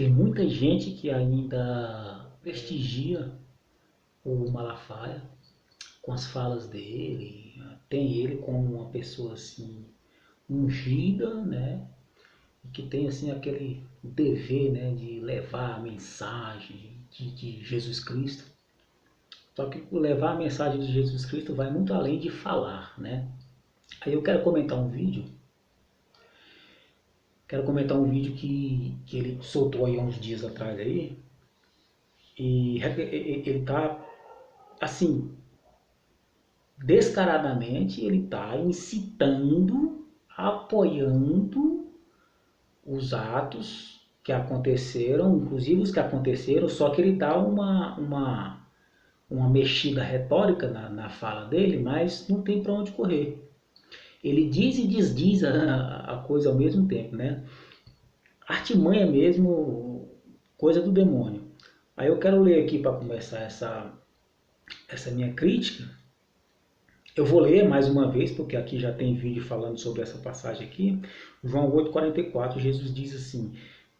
Tem muita gente que ainda prestigia o Malafaia com as falas dele, tem ele como uma pessoa assim ungida, né? E que tem assim aquele dever, né, de levar a mensagem de Jesus Cristo. Só que levar a mensagem de Jesus Cristo vai muito além de falar, né? Aí eu quero comentar um vídeo que ele soltou aí há uns dias atrás aí, e ele tá assim, descaradamente ele tá incitando, apoiando os atos que aconteceram, inclusive os que aconteceram, só que ele dá uma mexida retórica na fala dele, mas não tem para onde correr. Ele diz e desdiz a coisa ao mesmo tempo, né? Artimanha mesmo, coisa do demônio. Aí eu quero ler aqui para começar essa minha crítica. Eu vou ler mais uma vez, porque aqui já tem vídeo falando sobre essa passagem aqui. João 8,44, Jesus diz assim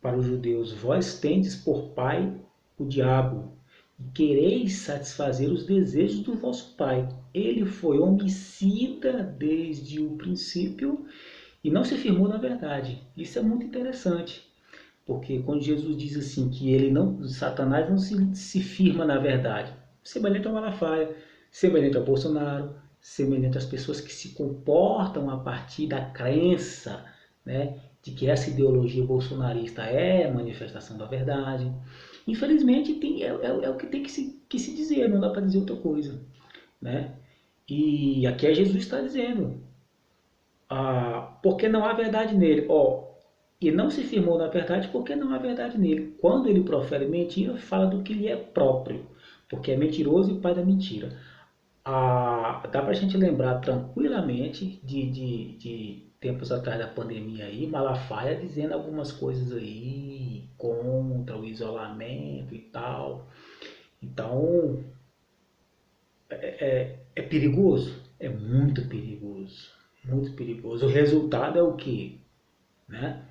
para os judeus: vós tendes por pai o diabo, e quereis satisfazer os desejos do vosso pai. Ele foi homicida desde o princípio e não se firmou na verdade. Isso é muito interessante, porque quando Jesus diz assim que ele não, Satanás não se firma na verdade, semelhante ao Malafaia, semelhante ao Bolsonaro, semelhante às pessoas que se comportam a partir da crença, né, de que essa ideologia bolsonarista é manifestação da verdade. Infelizmente é o que tem que se dizer, não dá para dizer outra coisa, né? E aqui é Jesus está dizendo, porque não há verdade nele. E não se firmou na verdade porque não há verdade nele. Quando ele profere mentira, fala do que lhe é próprio, porque é mentiroso e pai da mentira. Dá para a gente lembrar tranquilamente de tempos atrás da pandemia aí, Malafaia dizendo algumas coisas aí contra o isolamento e tal. Então, é perigoso? É muito perigoso. Muito perigoso. O resultado é o quê? Né?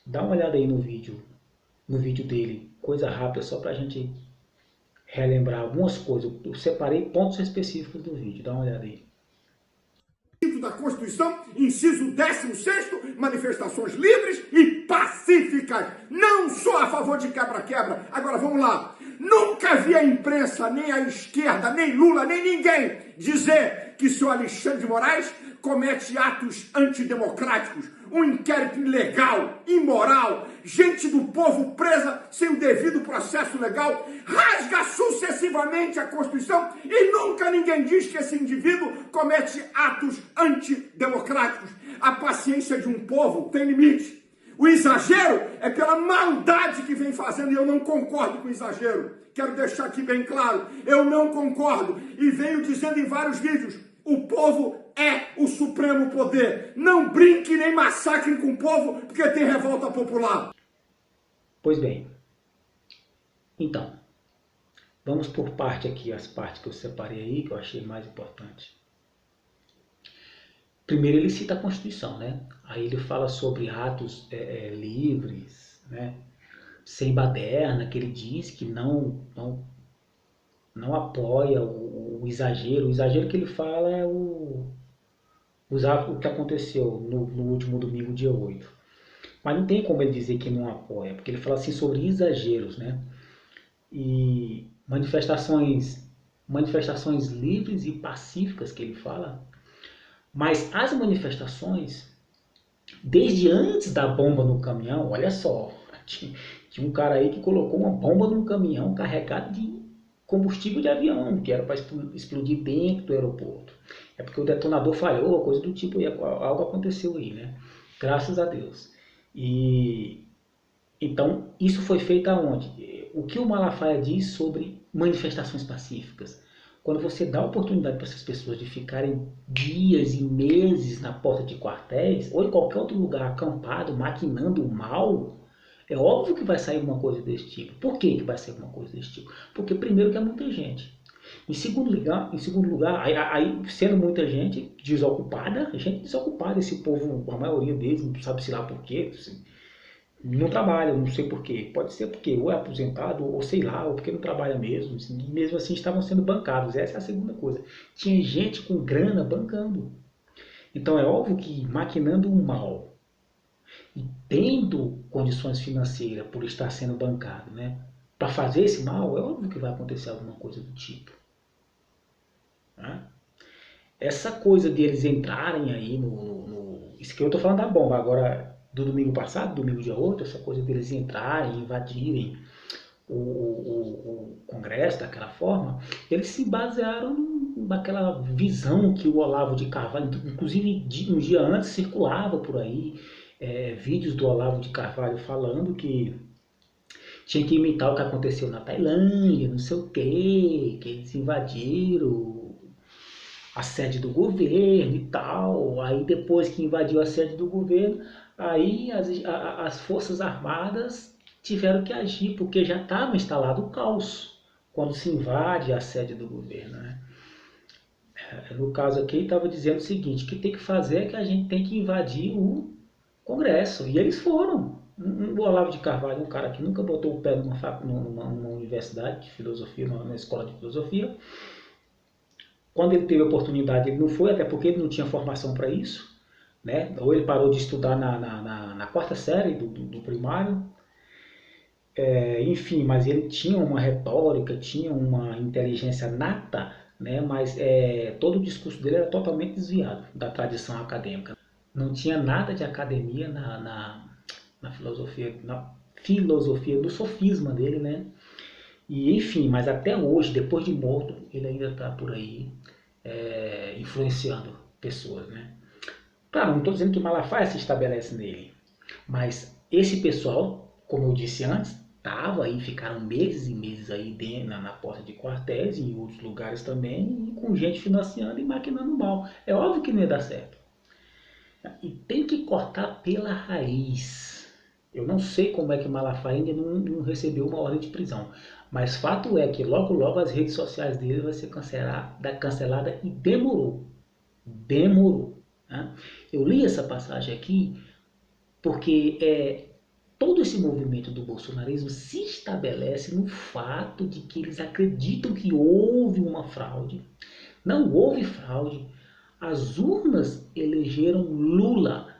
Dá uma olhada aí no vídeo dele, coisa rápida, só para a gente relembrar algumas coisas. Eu separei pontos específicos do vídeo, dá uma olhada aí. Da Constituição, inciso 16º, manifestações livres e pacíficas. Não sou a favor de quebra-quebra. Agora vamos lá. Nunca vi a imprensa, nem a esquerda, nem Lula, nem ninguém dizer que o Alexandre de Moraes comete atos antidemocráticos, um inquérito ilegal, imoral, gente do povo presa sem o devido processo legal, rasga sucessivamente a Constituição e nunca ninguém diz que esse indivíduo comete atos antidemocráticos. A paciência de um povo tem limite. O exagero é pela maldade que vem fazendo e eu não concordo com o exagero. Quero deixar aqui bem claro, eu não concordo e venho dizendo em vários vídeos, o povo é o supremo poder. Não brinque nem massacre com o povo porque tem revolta popular. Pois bem, então, vamos por parte aqui, as partes que eu separei aí, que eu achei mais importante. Primeiro ele cita a Constituição, né? Aí ele fala sobre atos livres, né? Sem baderna, que ele diz que não apoia o exagero. O exagero que ele fala é o que aconteceu no último domingo, dia 8. Mas não tem como ele dizer que não apoia, porque ele fala assim sobre exageros, né? E manifestações livres e pacíficas que ele fala. Mas as manifestações, desde antes da bomba no caminhão, olha só, tinha um cara aí que colocou uma bomba no caminhão carregado de combustível de avião, que era para explodir dentro do aeroporto. É porque o detonador falhou, coisa do tipo, e algo aconteceu aí, né? Graças a Deus. E então, isso foi feito aonde? O que o Malafaia diz sobre manifestações pacíficas? Quando você dá oportunidade para essas pessoas de ficarem dias e meses na porta de quartéis, ou em qualquer outro lugar acampado, maquinando o mal, é óbvio que vai sair uma coisa desse tipo. Por que vai sair uma coisa desse tipo? Porque primeiro que é muita gente. Em segundo lugar aí sendo muita gente desocupada, esse povo, a maioria deles, não sabe se lá por quê, assim, Não trabalha, não sei por quê. Pode ser porque ou é aposentado, ou sei lá, ou porque não trabalha mesmo. E mesmo assim estavam sendo bancados. Essa é a segunda coisa. Tinha gente com grana bancando. Então é óbvio que maquinando o mal e tendo condições financeiras por estar sendo bancado, né, para fazer esse mal, é óbvio que vai acontecer alguma coisa do tipo. Né? Essa coisa deles entrarem aí isso que eu estou falando da bomba, agora do domingo passado, domingo dia 8, essa coisa deles entrarem, invadirem o Congresso daquela forma, eles se basearam naquela visão que o Olavo de Carvalho, inclusive um dia antes circulava por aí vídeos do Olavo de Carvalho falando que tinha que imitar o que aconteceu na Tailândia, não sei o quê, que eles invadiram a sede do governo e tal. Aí depois que invadiu a sede do governo, aí as Forças Armadas tiveram que agir, porque já estava instalado o caos quando se invade a sede do governo. Né? No caso aqui, ele estava dizendo o seguinte, que tem que fazer é que a gente tem que invadir o Congresso. E eles foram. O Olavo de Carvalho, um cara que nunca botou o pé numa universidade de filosofia, numa escola de filosofia. Quando ele teve a oportunidade, ele não foi, até porque ele não tinha formação para isso. Né? Ou ele parou de estudar na quarta série do primário. Enfim, mas ele tinha uma retórica, tinha uma inteligência nata, né? Mas todo o discurso dele era totalmente desviado da tradição acadêmica. Não tinha nada de academia na filosofia do sofisma dele, né? E enfim, mas até hoje, depois de morto, ele ainda está por aí influenciando pessoas, né? Claro, não estou dizendo que Malafaia se estabelece nele, mas esse pessoal, como eu disse antes, estava aí, ficaram meses e meses aí na porta de quartéis e em outros lugares também, e com gente financiando e maquinando mal. É óbvio que não ia dar certo. E tem que cortar pela raiz. Eu não sei como é que Malafaia ainda não recebeu uma ordem de prisão. Mas fato é que logo logo as redes sociais dele vai ser cancelada e demorou. Demorou. Né? Eu li essa passagem aqui porque todo esse movimento do bolsonarismo se estabelece no fato de que eles acreditam que houve uma fraude. Não houve fraude. As urnas elegeram Lula.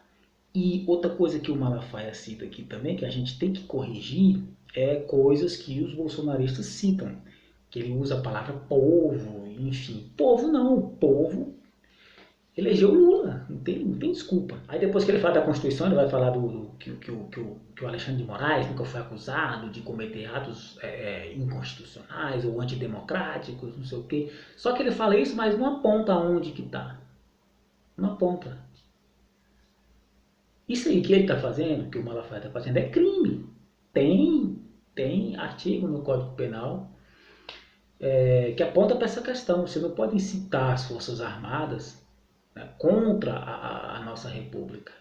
E outra coisa que o Malafaia cita aqui também, que a gente tem que corrigir, é coisas que os bolsonaristas citam. Que ele usa a palavra povo, enfim. Povo não, povo elegeu Lula, não tem desculpa. Aí depois que ele fala da Constituição, ele vai falar que o Alexandre de Moraes nunca foi acusado de cometer atos inconstitucionais ou antidemocráticos, não sei o quê. Só que ele fala isso, mas não aponta aonde que está. Não aponta. Isso aí que ele está fazendo, que o Malafaia está fazendo, é crime. Tem artigo no Código Penal que aponta para essa questão. Você não pode incitar as Forças Armadas, né, contra a nossa República.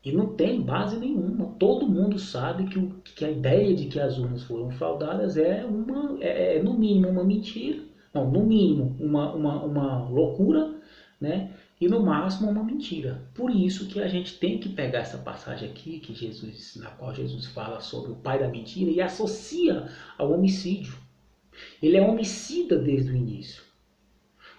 E não tem base nenhuma. Todo mundo sabe que a ideia de que as urnas foram fraudadas é no mínimo uma mentira, não, no mínimo uma loucura, né? E no máximo uma mentira. Por isso que a gente tem que pegar essa passagem aqui na qual Jesus fala sobre o pai da mentira e associa ao homicídio. Ele é homicida desde o início.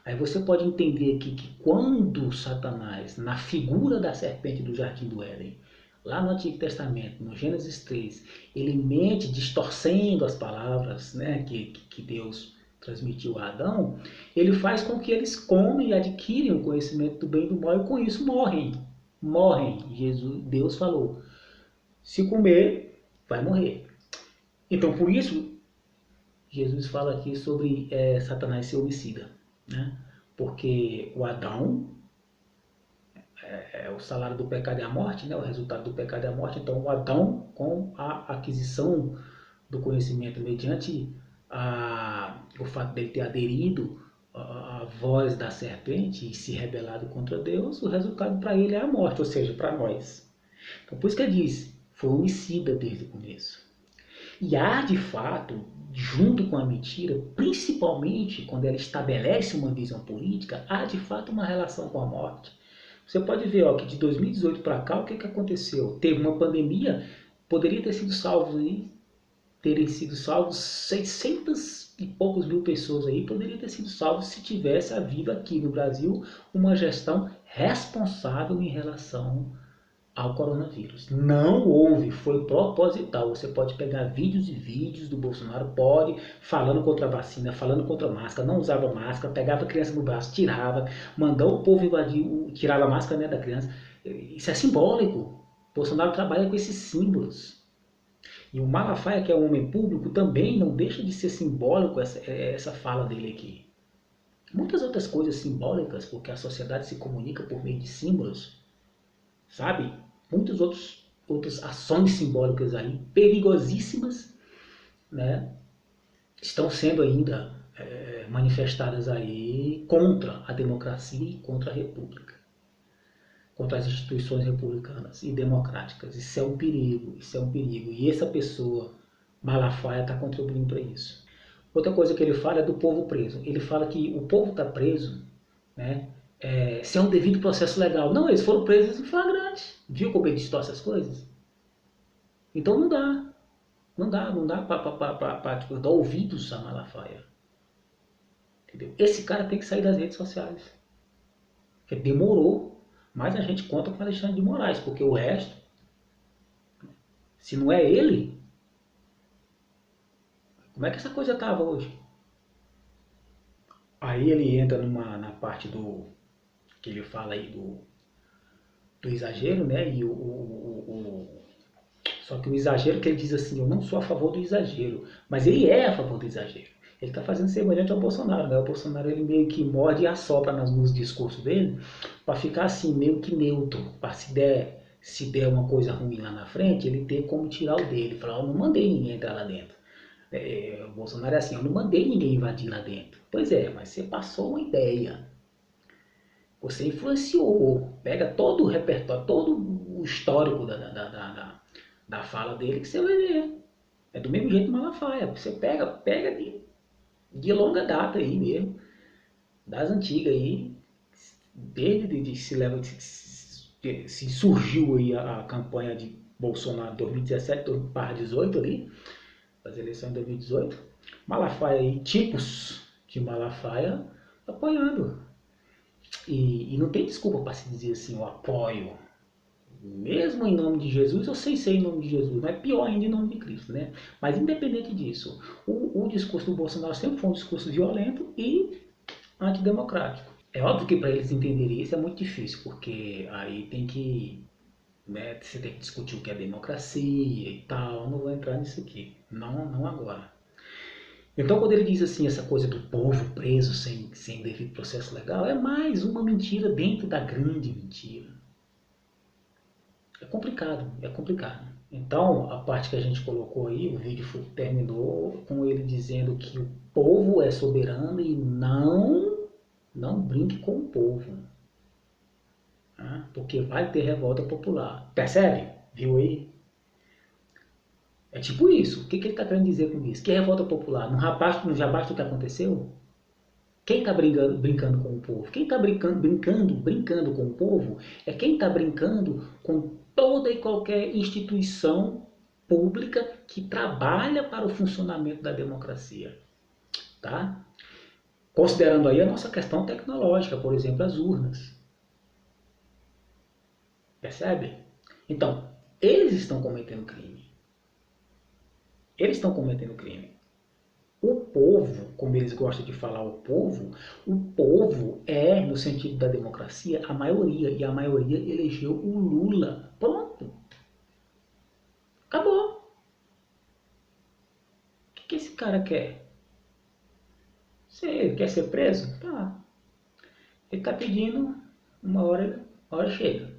Aí você pode entender aqui que quando Satanás, na figura da serpente do Jardim do Éden, lá no Antigo Testamento, no Gênesis 3, ele mente distorcendo as palavras, né, que Deus transmitiu a Adão, ele faz com que eles comem e adquirem o conhecimento do bem e do mal e com isso morrem. Morrem. Deus falou, se comer, vai morrer. Então por isso, Jesus fala aqui sobre Satanás ser homicida. Né? Porque o Adão, o salário do pecado é a morte, né? O resultado do pecado é a morte. Então o Adão, com a aquisição do conhecimento mediante o fato dele ter aderido à voz da serpente e se rebelado contra Deus, o resultado para ele é a morte, ou seja, para nós. Então por isso que ele diz, foi homicida desde o começo. E há de fato, junto com a mentira, principalmente quando ela estabelece uma visão política, há de fato uma relação com a morte. Você pode ver, ó, que de 2018 para cá, o que, que aconteceu? Teve uma pandemia, poderia ter sido salvo aí, terem sido salvos 600 e poucos mil pessoas aí, poderia ter sido salvo se tivesse havido aqui no Brasil uma gestão responsável em relação ao coronavírus. Não houve, foi proposital. Você pode pegar vídeos e vídeos do Bolsonaro, pode, falando contra a vacina, falando contra a máscara, não usava máscara, pegava a criança no braço, tirava, mandou o povo invadir, tirava a máscara, né, da criança. Isso é simbólico. Bolsonaro trabalha com esses símbolos. E o Malafaia, que é um homem público, também não deixa de ser simbólico essa fala dele aqui. Muitas outras coisas simbólicas, porque a sociedade se comunica por meio de símbolos, sabe? Muitas outras ações simbólicas aí, perigosíssimas, né? Estão sendo ainda manifestadas aí contra a democracia e contra a república, contra as instituições republicanas e democráticas. Isso é um perigo, isso é um perigo. E essa pessoa, Malafaia, está contribuindo para isso. Outra coisa que ele fala é do povo preso. Ele fala que o povo está preso, né, sem um devido processo legal. Não, eles foram presos em flagrante. Viu como ele distorce essas coisas? Então não dá. Não dá para tipo, dar ouvidos a Malafaia. Entendeu? Esse cara tem que sair das redes sociais. Porque demorou, mas a gente conta com o Alexandre de Moraes, porque o resto, se não é ele, como é que essa coisa estava hoje? Aí ele entra na parte do que ele fala aí do exagero, né? E só que o exagero que ele diz assim, eu não sou a favor do exagero, mas ele é a favor do exagero. Ele está fazendo semelhante ao Bolsonaro, né? O Bolsonaro ele meio que morde e assopra nos discursos dele para ficar assim meio que neutro, para se der uma coisa ruim lá na frente, ele ter como tirar o dele, falar, eu não mandei ninguém entrar lá dentro. O Bolsonaro é assim, eu não mandei ninguém invadir lá dentro. Pois é, mas você passou uma ideia. Você influenciou. Pega todo o repertório, todo o histórico da fala dele que você vai ver. É do mesmo jeito Malafaia. Você pega de longa data aí mesmo. Das antigas aí. Desde que se surgiu aí a campanha de Bolsonaro 2017 para 2018 ali. Das eleições de 2018. Malafaia aí, tipos de Malafaia apoiando. E não tem desculpa para se dizer assim, eu apoio. Mesmo em nome de Jesus, eu sei ser em nome de Jesus, mas é pior ainda em nome de Cristo, né? Mas independente disso, o discurso do Bolsonaro sempre foi um discurso violento e antidemocrático. É óbvio que para eles entenderem isso é muito difícil, porque aí tem que, né, você tem que discutir o que é democracia e tal, não vou entrar nisso aqui, não agora. Então, quando ele diz assim, essa coisa do povo preso sem devido processo legal, é mais uma mentira dentro da grande mentira. É complicado, é complicado. Então, a parte que a gente colocou aí, o vídeo terminou com ele dizendo que o povo é soberano e não brinque com o povo. Tá? Porque vai ter revolta popular. Percebe? Viu aí? É tipo isso. O que ele está querendo dizer com isso? Que é revolta popular? Não já basta o que aconteceu? Quem está brincando com o povo? Quem está brincando com o povo é quem está brincando com toda e qualquer instituição pública que trabalha para o funcionamento da democracia. Tá? Considerando aí a nossa questão tecnológica, por exemplo, as urnas. Percebe? Então, eles estão cometendo crime. Eles estão cometendo crime. O povo, como eles gostam de falar o povo é, no sentido da democracia, a maioria. E a maioria elegeu o Lula. Pronto. Acabou. O que esse cara quer? Ele quer ser preso? Tá. Ele está pedindo uma hora chega.